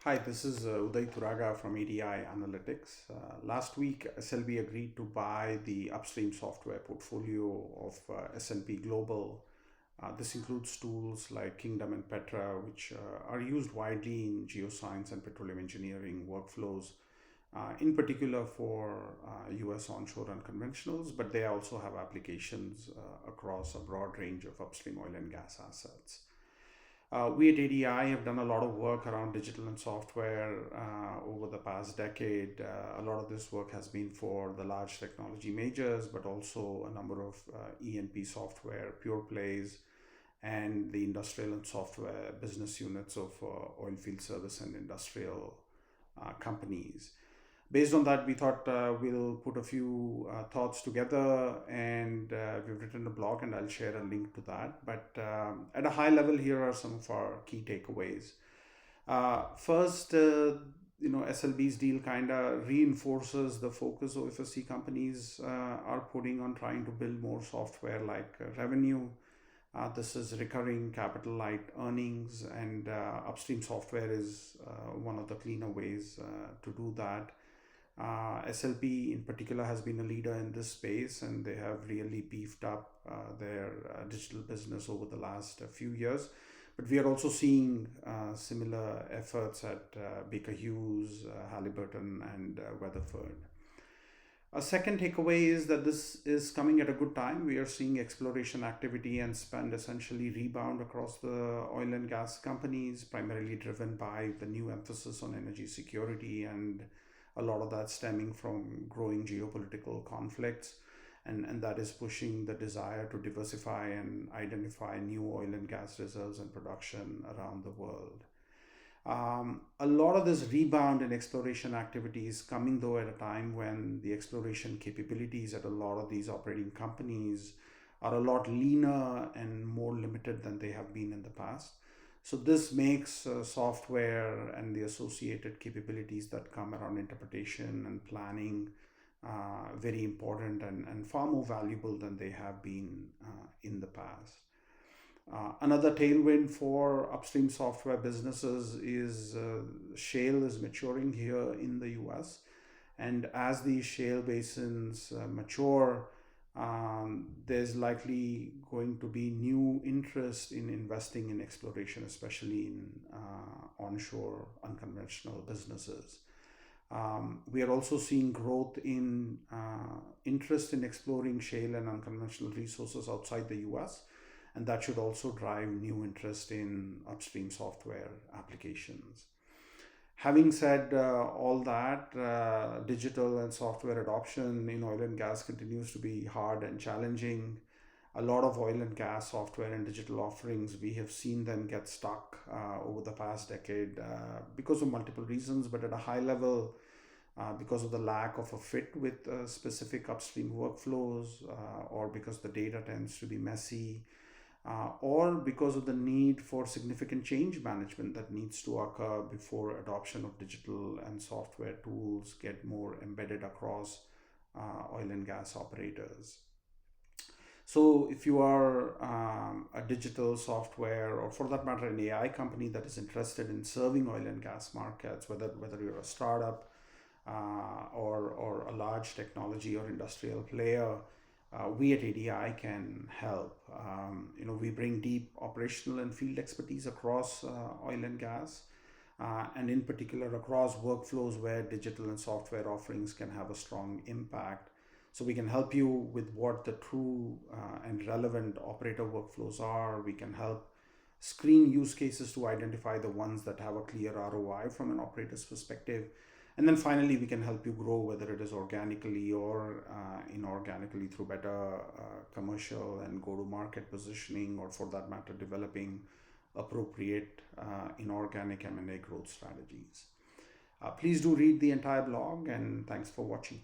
Hi, this is Uday Turaga from ADI Analytics. Last week, SLB agreed to buy the upstream software portfolio of S&P Global. This includes tools like Kingdom and Petra, which are used widely in geoscience and petroleum engineering workflows, in particular for US onshore unconventionals, but they also have applications across a broad range of upstream oil and gas assets. We at ADI have done a lot of work around digital and software over the past decade. A lot of this work has been for the large technology majors, but also a number of E&P software pure plays and the industrial and software business units of oilfield service and industrial companies. Based on that, we thought we'll put a few thoughts together, and we've written a blog, and I'll share a link to that. But at a high level, here are some of our key takeaways. First, SLB's deal kind of reinforces the focus OFSC companies are putting on trying to build more software like revenue. This is recurring capital light earnings, and upstream software is one of the cleaner ways to do that. SLP in particular has been a leader in this space, and they have really beefed up their digital business over the last few years. But we are also seeing similar efforts at Baker Hughes, Halliburton, and Weatherford. A second takeaway is that this is coming at a good time. We are seeing exploration activity and spend essentially rebound across the oil and gas companies, primarily driven by the new emphasis on energy security, and a lot of that stemming from growing geopolitical conflicts. And that is pushing the desire to diversify and identify new oil and gas reserves and production around the world. A lot of this rebound in exploration activity is coming though at a time when the exploration capabilities at a lot of these operating companies are a lot leaner and more limited than they have been in the past. So this makes software and the associated capabilities that come around interpretation and planning very important and far more valuable than they have been in the past. Another tailwind for upstream software businesses is shale is maturing here in the US. And as these shale basins mature, there's likely going to be new interest in investing in exploration, especially in onshore unconventional businesses. We are also seeing growth in interest in exploring shale and unconventional resources outside the US, and that should also drive new interest in upstream software applications. Having said all that, digital and software adoption in oil and gas continues to be hard and challenging. A lot of oil and gas software and digital offerings, we have seen them get stuck over the past decade because of multiple reasons, but at a high level, because of the lack of a fit with specific upstream workflows, or because the data tends to be messy, or because of the need for significant change management that needs to occur before adoption of digital and software tools get more embedded across oil and gas operators. So if you are a digital software, or for that matter an AI company that is interested in serving oil and gas markets, whether you're a startup or a large technology or industrial player, we at ADI can help. We bring deep operational and field expertise across oil and gas, and in particular across workflows where digital and software offerings can have a strong impact. So we can help you with what the true and relevant operator workflows are. We can help screen use cases to identify the ones that have a clear ROI from an operator's perspective. And then finally, we can help you grow, whether it is organically or inorganically, through better commercial and go-to-market positioning, or for that matter, developing appropriate inorganic M&A growth strategies. Please do read the entire blog, and thanks for watching.